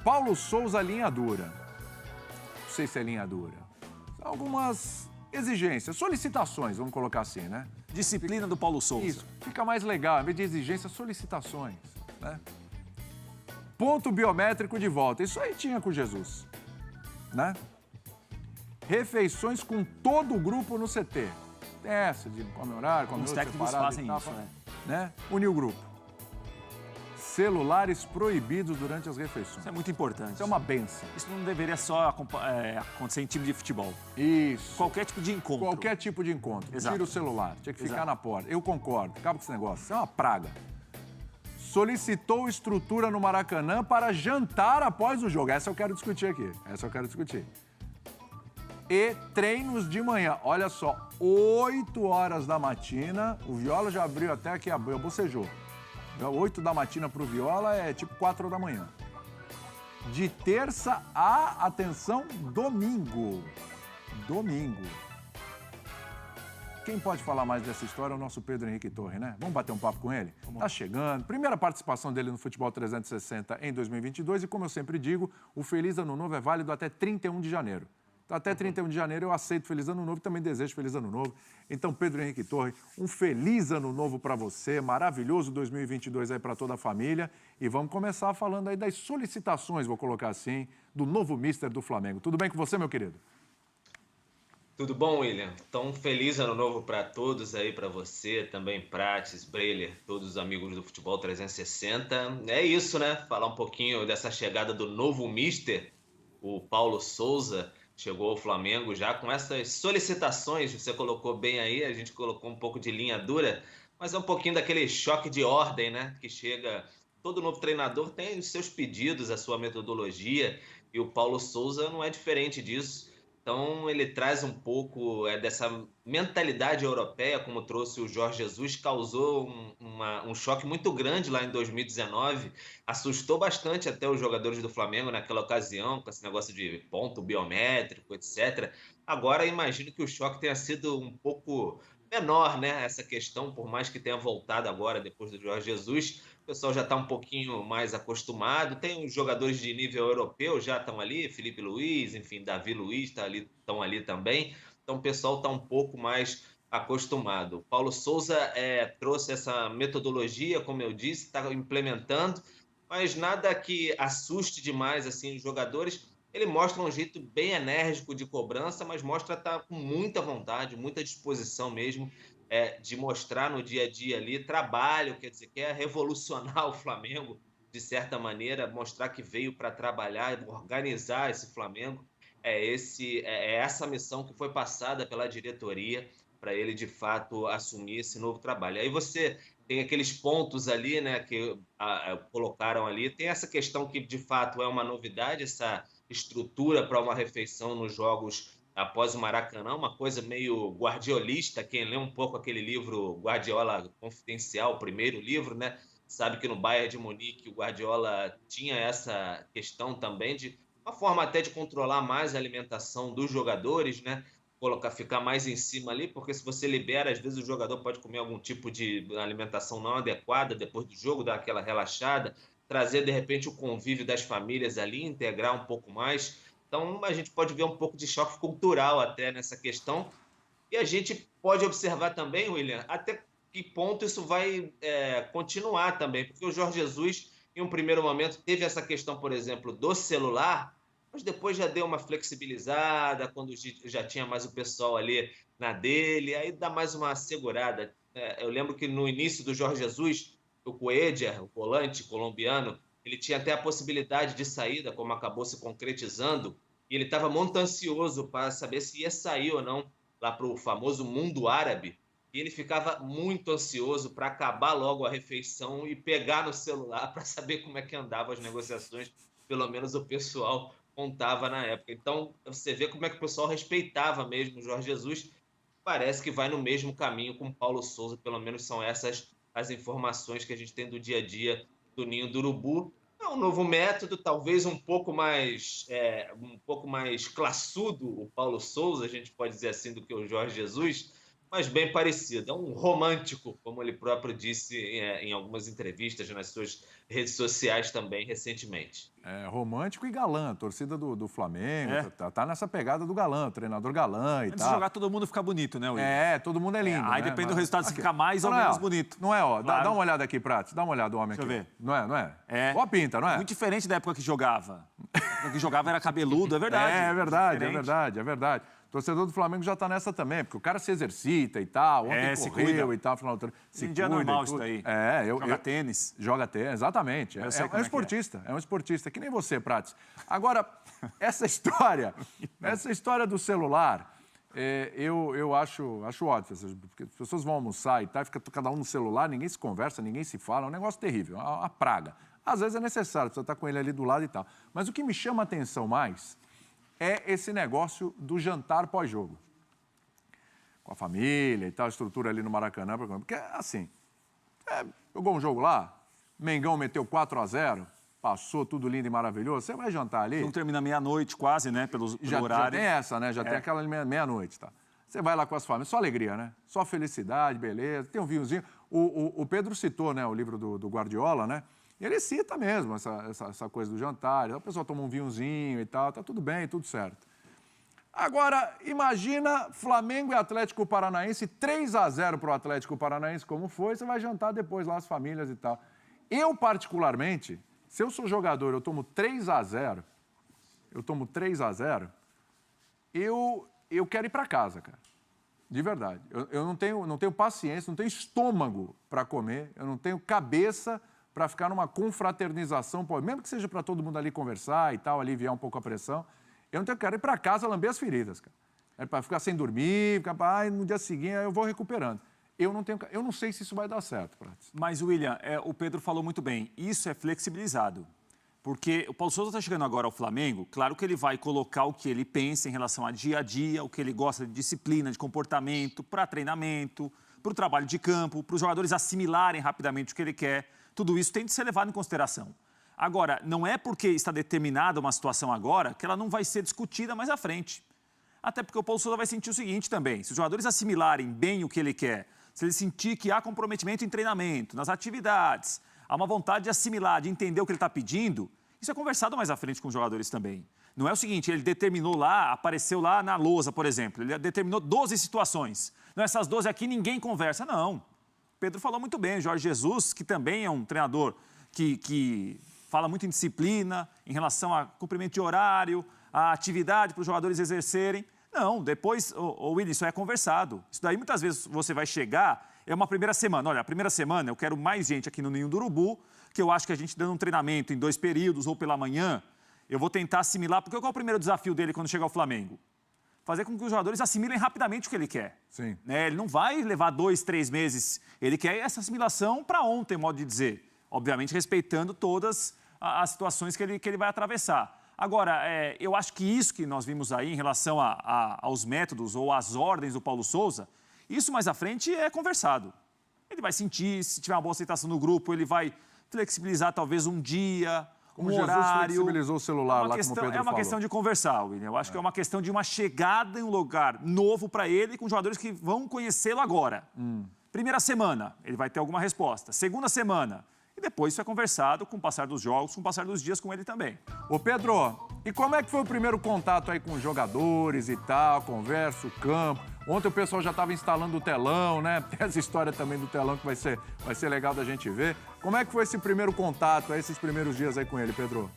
Paulo Souza, linha dura. Não sei se é linha dura. São algumas exigências, solicitações, vamos colocar assim, né? Disciplina do Paulo Souza. Isso, fica mais legal, em vez de exigências, solicitações, né? Ponto biométrico de volta, isso aí tinha com Jesus, né? Refeições com todo o grupo no CT. Tem essa de come horário, come Os outro técnicos separado fazem e tal, isso, né? Unir o grupo. Celulares proibidos durante as refeições. Isso é muito importante. Isso é uma benção. Isso não deveria só acontecer em time de futebol. Isso. Qualquer tipo de encontro. Qualquer tipo de encontro. Exato. Tira o celular, tinha que ficar Exato. na porta. Eu concordo, acaba com esse negócio. Isso é uma praga. Solicitou estrutura no Maracanã para jantar após o jogo. Essa eu quero discutir aqui. Essa eu quero discutir. E treinos de manhã. Olha só, 8 horas da matina. O Viola já abriu até aqui, bocejou. 8 da matina para o Viola é tipo 4 da manhã. De terça a, atenção, domingo. Domingo. Quem pode falar mais dessa história é o nosso Pedro Henrique Torre, né? Vamos bater um papo com ele? Tá chegando. Primeira participação dele no Futebol 360 em 2022 e, como eu sempre digo, o Feliz Ano Novo é válido até 31 de janeiro. Então, até 31 de janeiro eu aceito Feliz Ano Novo e também desejo Feliz Ano Novo. Então, Pedro Henrique Torre, um feliz Ano Novo para você, maravilhoso 2022 aí para toda a família. E vamos começar falando aí das solicitações, vou colocar assim, do novo mister do Flamengo. Tudo bem com você, meu querido? Tudo bom, William? Então, feliz ano novo para todos aí, para você, também Prates, Breiler, todos os amigos do Futebol 360. É isso, né? Falar um pouquinho dessa chegada do novo mister, o Paulo Souza, chegou ao Flamengo já com essas solicitações, você colocou bem aí, a gente colocou um pouco de linha dura, mas é um pouquinho daquele choque de ordem, né? Que chega, todo novo treinador tem os seus pedidos, a sua metodologia, e o Paulo Souza não é diferente disso. Então, ele traz um pouco dessa mentalidade europeia, como trouxe o Jorge Jesus, causou um choque muito grande lá em 2019, assustou bastante até os jogadores do Flamengo naquela ocasião, com esse negócio de ponto biométrico, etc. Agora, imagino que o choque tenha sido um pouco menor, né? Essa questão, por mais que tenha voltado agora, depois do Jorge Jesus, o pessoal já está um pouquinho mais acostumado. Tem os jogadores de nível europeu já estão ali, Felipe Luiz, enfim, Davi Luiz estão ali também. Então o pessoal está um pouco mais acostumado. O Paulo Souza trouxe essa metodologia, como eu disse, está implementando, mas nada que assuste demais assim os jogadores. Ele mostra um jeito bem enérgico de cobrança, mas mostra estar com muita vontade, muita disposição mesmo de mostrar no dia a dia ali trabalho, quer dizer, quer revolucionar o Flamengo de certa maneira, mostrar que veio para trabalhar, organizar esse Flamengo. É essa missão que foi passada pela diretoria para ele, de fato, assumir esse novo trabalho. Aí você tem aqueles pontos ali, né, que colocaram ali. Tem essa questão que, de fato, é uma novidade, essa estrutura para uma refeição nos jogos após o Maracanã, uma coisa meio guardiolista. Quem lê um pouco aquele livro Guardiola Confidencial, o primeiro livro, né, sabe que no Bayern de Munique o Guardiola tinha essa questão também de uma forma até de controlar mais a alimentação dos jogadores, né? Ficar mais em cima ali, porque se você libera, às vezes o jogador pode comer algum tipo de alimentação não adequada depois do jogo, dar aquela relaxada, trazer de repente o convívio das famílias ali, integrar um pouco mais. Então a gente pode ver um pouco de choque cultural até nessa questão. E a gente pode observar também, William, até que ponto isso vai continuar também, porque o Jorge Jesus, em um primeiro momento, teve essa questão, por exemplo, do celular, mas depois já deu uma flexibilizada, quando já tinha mais o pessoal ali na dele, aí dá mais uma segurada. Eu lembro que no início do Jorge Jesus, o Coedger, o volante colombiano, ele tinha até a possibilidade de saída, como acabou se concretizando, e ele estava muito ansioso para saber se ia sair ou não lá para o famoso mundo árabe, e ele ficava muito ansioso para acabar logo a refeição e pegar no celular para saber como é que andavam as negociações, pelo menos o pessoal contava na época. Então, você vê como é que o pessoal respeitava mesmo o Jorge Jesus. Parece que vai no mesmo caminho com o Paulo Souza, pelo menos são essas as informações que a gente tem do dia a dia do Ninho do Urubu. É um novo método, talvez um pouco mais classudo, o Paulo Souza, a gente pode dizer assim, do que o Jorge Jesus, mas bem parecido. É um romântico, como ele próprio disse em algumas entrevistas nas suas redes sociais também recentemente. É romântico e galã, torcida do Flamengo, É. tá nessa pegada do galã, treinador galã e Antes tal. de jogar, todo mundo fica bonito, né, William? É, todo mundo é lindo. Aí né? depende do Mas- resultado se aqui. fica mais ou Não é, menos ó. bonito. Não é, ó. Claro. Dá uma olhada aqui, Prates. Dá uma olhada o homem Deixa aqui. eu ver. Não é, não é? É. Ó a pinta, não é? Muito diferente da época que jogava. O que jogava era cabeludo, é verdade. É verdade, é Diferente. verdade, é verdade. O torcedor do Flamengo já tá nessa também, porque o cara se exercita e tal, ontem se correu cuida. e tal, final do treino. Se Hoje em dia é cuida normal e isso tudo. daí. É, Joga tênis. Joga tênis, exatamente. Eu sei É como um é que é. esportista, é um esportista, que nem você, Prates. Agora, essa história do celular, eu acho ótimo, porque as pessoas vão almoçar e tal, fica cada um no celular, ninguém se conversa, ninguém se fala, é um negócio terrível, é uma praga. Às vezes é necessário, você está com ele ali do lado e tal. Mas o que me chama a atenção mais é esse negócio do jantar pós-jogo. Com a família e tal, a estrutura ali no Maracanã. Porque, assim, jogou um jogo lá, Mengão meteu 4-0, passou tudo lindo e maravilhoso, você vai jantar ali... Não termina meia-noite quase, né, pelo Já horário. tem essa, né? Já tem aquela meia-noite, tá? Você vai lá com as famílias, só alegria, né? Só felicidade, beleza. Tem um vinhozinho. O Pedro citou, né, o livro do Guardiola, né? E ele cita mesmo essa coisa do jantar. O pessoal toma um vinhozinho e tal, tá tudo bem, tudo certo. Agora, imagina Flamengo e Atlético Paranaense, 3-0 pro Atlético Paranaense, como foi, você vai jantar depois lá as famílias e tal. Eu, particularmente, se eu sou jogador, eu tomo 3-0, eu quero ir para casa, cara. De verdade. Eu não tenho paciência, não tenho estômago para comer, eu não tenho cabeça para ficar numa confraternização, mesmo que seja para todo mundo ali conversar e tal, aliviar um pouco a pressão. Quero ir para casa lamber as feridas, cara. É para ficar sem dormir, no dia seguinte eu vou recuperando. Eu não sei se isso vai dar certo, Prates. Mas, William, o Pedro falou muito bem, isso é flexibilizado. Porque o Paulo Sousa está chegando agora ao Flamengo, claro que ele vai colocar o que ele pensa em relação a dia, o que ele gosta de disciplina, de comportamento, para treinamento, para o trabalho de campo, para os jogadores assimilarem rapidamente o que ele quer. Tudo isso tem de ser levado em consideração. Agora, não é porque está determinada uma situação agora que ela não vai ser discutida mais à frente. Até porque o Paulo Sousa vai sentir o seguinte também, se os jogadores assimilarem bem o que ele quer, se ele sentir que há comprometimento em treinamento, nas atividades, há uma vontade de assimilar, de entender o que ele está pedindo, isso é conversado mais à frente com os jogadores também. Não é o seguinte, ele determinou lá, apareceu lá na lousa, por exemplo, ele determinou 12 situações. Não, essas 12 aqui ninguém conversa, não. O Pedro falou muito bem, o Jorge Jesus, que também é um treinador que fala muito em disciplina, em relação a cumprimento de horário, a atividade para os jogadores exercerem. Não, depois, William, isso é conversado. Isso daí muitas vezes você vai chegar, é uma primeira semana. Olha, a primeira semana eu quero mais gente aqui no Ninho do Urubu, que eu acho que a gente dando um treinamento em 2 períodos ou pela manhã, eu vou tentar assimilar, porque qual é o primeiro desafio dele quando chegar ao Flamengo? Fazer com que os jogadores assimilem rapidamente o que ele quer. Sim. Né? Ele não vai levar 2, 3 meses, ele quer essa assimilação para ontem, modo de dizer. Obviamente respeitando todas as situações que ele vai atravessar. Agora, eu acho que isso que nós vimos aí em relação aos métodos ou às ordens do Paulo Sousa, isso mais à frente é conversado. Ele vai sentir, se tiver uma boa aceitação no grupo, ele vai flexibilizar talvez um dia, Como um Jesus horário. flexibilizou o celular lá, como o Pedro É uma falou. questão de conversar, William. Eu acho que é uma questão de uma chegada em um lugar novo para ele, com jogadores que vão conhecê-lo agora. Primeira semana, ele vai ter alguma resposta. Segunda semana, e depois isso é conversado com o passar dos jogos, com o passar dos dias com ele também. Ô, Pedro, e como é que foi o primeiro contato aí com os jogadores e tal, conversa, o campo? Ontem o pessoal já estava instalando o telão, né? Tem essa história também do telão que vai ser legal da gente ver. Como é que foi esse primeiro contato, esses primeiros dias aí com ele, Pedro?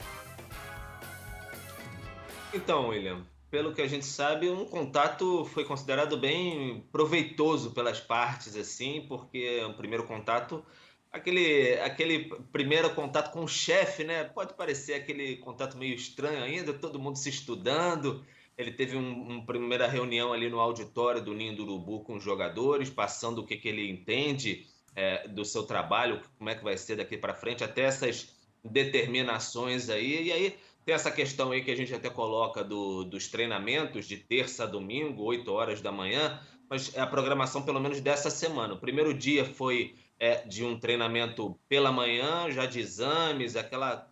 Então, William, pelo que a gente sabe, um contato foi considerado bem proveitoso pelas partes, assim, porque o primeiro contato, aquele primeiro contato com o chefe, né? Pode parecer aquele contato meio estranho ainda, todo mundo se estudando. Ele teve uma primeira reunião ali no auditório do Ninho do Urubu com os jogadores, passando o que ele entende do seu trabalho, como é que vai ser daqui para frente, até essas determinações aí. E aí tem essa questão aí que a gente até coloca dos treinamentos de terça a domingo, 8 horas da manhã, mas é a programação pelo menos dessa semana. O primeiro dia foi de um treinamento pela manhã, já de exames, aquela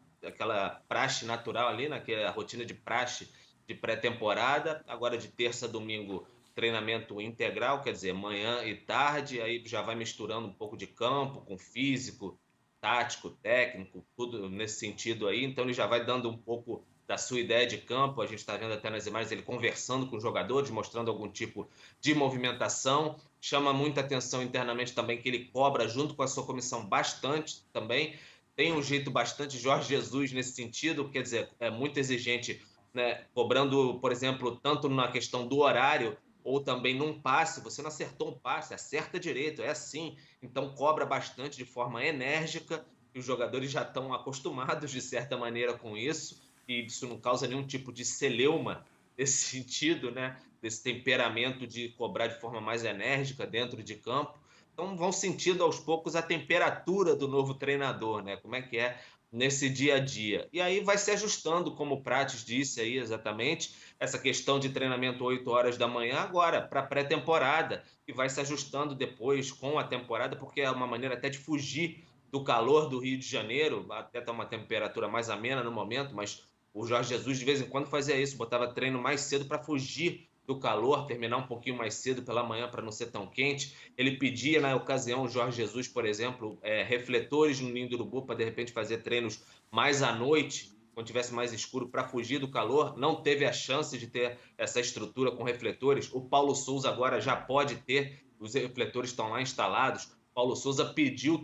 praxe natural ali, naquela rotina de praxe de pré-temporada. Agora de terça a domingo treinamento integral, quer dizer, manhã e tarde, aí já vai misturando um pouco de campo com físico, tático, técnico, tudo nesse sentido aí. Então ele já vai dando um pouco da sua ideia de campo. A gente está vendo até nas imagens ele conversando com os jogadores, mostrando algum tipo de movimentação. Chama muita atenção internamente também que ele cobra junto com a sua comissão bastante também. Tem um jeito bastante Jorge Jesus nesse sentido, quer dizer, é muito exigente, né? Cobrando, por exemplo, tanto na questão do horário ou também num passe. Você não acertou um passe, acerta direito, é assim. Então cobra bastante de forma enérgica e os jogadores já estão acostumados de certa maneira com isso e isso não causa nenhum tipo de celeuma nesse sentido, né? Desse temperamento de cobrar de forma mais enérgica dentro de campo. Então vão sentindo aos poucos a temperatura do novo treinador, né? Como é que é nesse dia a dia. E aí vai se ajustando, como o Prates disse aí exatamente, essa questão de treinamento 8 horas da manhã agora, para a pré-temporada, e vai se ajustando depois com a temporada, porque é uma maneira até de fugir do calor do Rio de Janeiro, até está uma temperatura mais amena no momento, mas o Jorge Jesus de vez em quando fazia isso, botava treino mais cedo para fugir do calor, terminar um pouquinho mais cedo pela manhã para não ser tão quente. Ele pedia, na ocasião, o Jorge Jesus, por exemplo, refletores no Ninho do Urubu para, de repente, fazer treinos mais à noite, quando tivesse mais escuro, para fugir do calor. Não teve a chance de ter essa estrutura com refletores. O Paulo Souza agora já pode ter, os refletores estão lá instalados. O Paulo Souza pediu o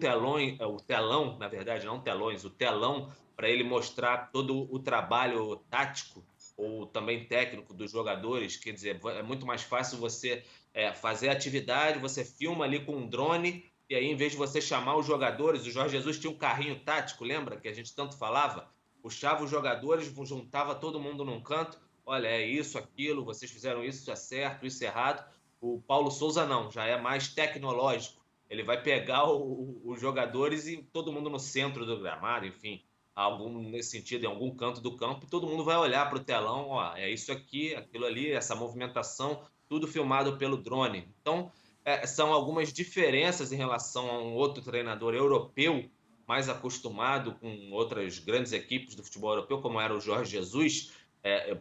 telão, na verdade, não telões, o telão, para ele mostrar todo o trabalho tático ou também técnico dos jogadores. Quer dizer, é muito mais fácil você fazer atividade, você filma ali com um drone, e aí, em vez de você chamar os jogadores, o Jorge Jesus tinha um carrinho tático, lembra? Que a gente tanto falava? Puxava os jogadores, juntava todo mundo num canto, olha, é isso, aquilo, vocês fizeram isso é certo, isso é errado. O Paulo Souza não, já é mais tecnológico. Ele vai pegar os jogadores e todo mundo no centro do gramado, enfim, algum nesse sentido, em algum canto do campo, e todo mundo vai olhar para o telão, ó, é isso aqui, aquilo ali, essa movimentação, tudo filmado pelo drone. Então, são algumas diferenças em relação a um outro treinador europeu, mais acostumado com outras grandes equipes do futebol europeu, como era o Jorge Jesus,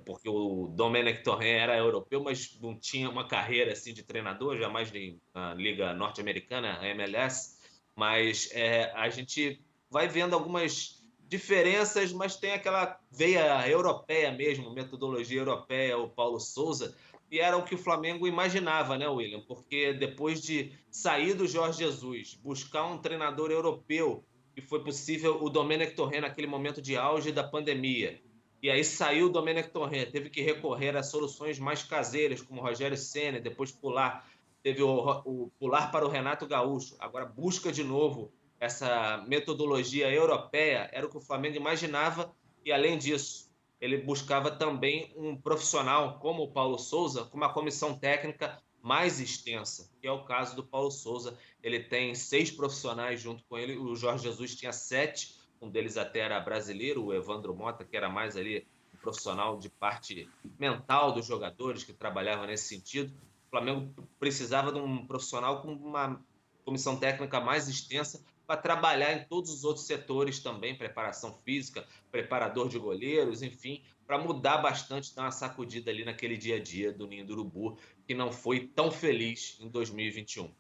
porque o Domenech Torrent era europeu, mas não tinha uma carreira assim de treinador, jamais na Liga Norte-Americana, a MLS, mas a gente vai vendo algumas diferenças, mas tem aquela veia europeia mesmo, metodologia europeia, o Paulo Souza, e era o que o Flamengo imaginava, né, William? Porque depois de sair do Jorge Jesus, buscar um treinador europeu, que foi possível o Domenech Torrent naquele momento de auge da pandemia, e aí saiu o Domenech Torrent, teve que recorrer a soluções mais caseiras, como o Rogério Ceni, depois teve o pular para o Renato Gaúcho, agora busca de novo essa metodologia europeia, era o que o Flamengo imaginava, e além disso, ele buscava também um profissional como o Paulo Souza, com uma comissão técnica mais extensa, que é o caso do Paulo Souza. Ele tem 6 profissionais junto com ele, o Jorge Jesus tinha 7, um deles até era brasileiro, o Evandro Mota, que era mais ali um profissional de parte mental dos jogadores, que trabalhava nesse sentido. O Flamengo precisava de um profissional com uma comissão técnica mais extensa para trabalhar em todos os outros setores também, preparação física, preparador de goleiros, enfim, para mudar bastante, dar uma sacudida ali naquele dia a dia do Ninho do Urubu, que não foi tão feliz em 2021.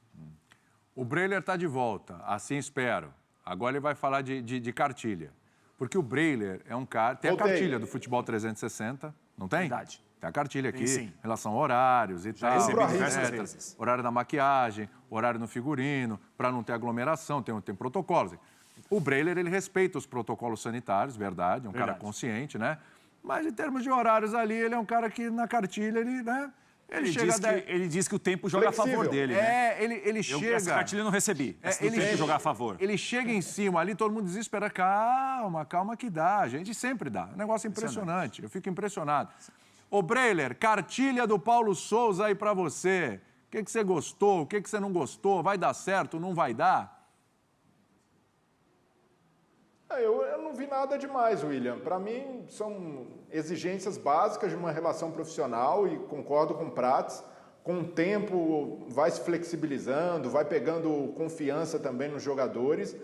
O Breiler está de volta, assim espero. Agora ele vai falar de cartilha. Porque o Breiler é um cara... Tem a cartilha do Futebol 360, não tem? Verdade. Tem a cartilha aqui, sim. em relação a horários e tal. recebi diversas vezes. Horário da maquiagem, horário no figurino, para não ter aglomeração, tem protocolos. O Breiler, ele respeita os protocolos sanitários, verdade, é um cara consciente, né? Mas em termos de horários ali, ele é um cara que na cartilha, ele, né? Ele diz que o tempo joga a favor dele, né? Ele chega... Essa cartilha eu não recebi. Ele tem que jogar a favor. Ele chega em cima ali, todo mundo desespera. Calma que dá. A gente sempre dá. É um negócio impressionante. Eu fico impressionado. Ô, Breiler, cartilha do Paulo Souza aí pra você. O que você gostou? O que você não gostou? Vai dar certo? Não vai dar? Eu não vi nada demais, William. Para mim, são exigências básicas de uma relação profissional e concordo com o Prates. Com o tempo, vai se flexibilizando, vai pegando confiança também nos jogadores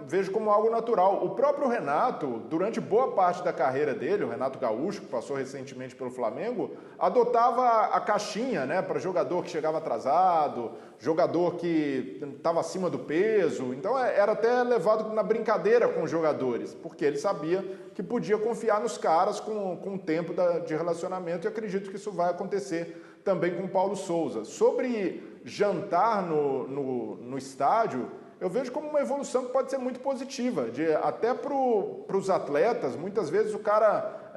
vejo como algo natural. O próprio Renato, durante boa parte da carreira dele, o Renato Gaúcho, que passou recentemente pelo Flamengo, adotava a caixinha, né, para jogador que chegava atrasado, jogador que estava acima do peso. Então era até levado na brincadeira com os jogadores, porque ele sabia que podia confiar nos caras com o tempo de relacionamento, e acredito que isso vai acontecer também com o Paulo Souza. Sobre jantar no estádio, eu vejo como uma evolução que pode ser muito positiva, até para os atletas. Muitas vezes o cara,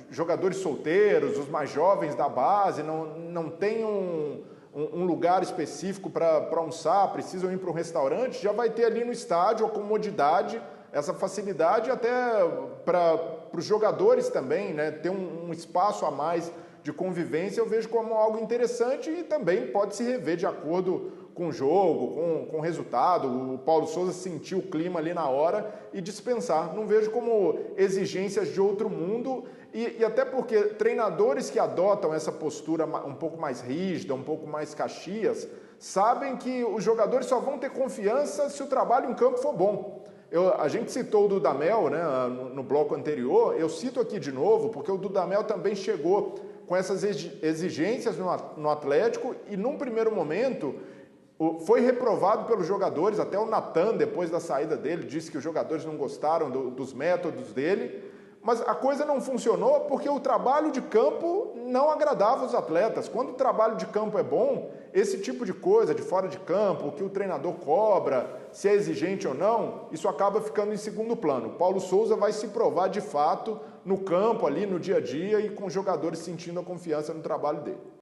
jogadores solteiros, os mais jovens da base, não tem um lugar específico para almoçar, precisam ir para um restaurante, já vai ter ali no estádio a comodidade, essa facilidade, até para os jogadores também, né, ter um espaço a mais de convivência. Eu vejo como algo interessante e também pode se rever de acordo com o jogo, com o resultado. O Paulo Souza sentiu o clima ali na hora e dispensar. Não vejo como exigências de outro mundo, e até porque treinadores que adotam essa postura um pouco mais rígida, um pouco mais caxias, sabem que os jogadores só vão ter confiança se o trabalho em campo for bom. A gente citou o Dudamel, né, no bloco anterior, eu cito aqui de novo, porque o Dudamel também chegou com essas exigências no Atlético e, num primeiro momento, foi reprovado pelos jogadores. Até o Natan, depois da saída dele, disse que os jogadores não gostaram dos métodos dele, mas a coisa não funcionou porque o trabalho de campo não agradava os atletas. Quando o trabalho de campo é bom, esse tipo de coisa, de fora de campo, o que o treinador cobra, se é exigente ou não, isso acaba ficando em segundo plano. Paulo Souza vai se provar de fato no campo, ali no dia a dia, e com os jogadores sentindo a confiança no trabalho dele.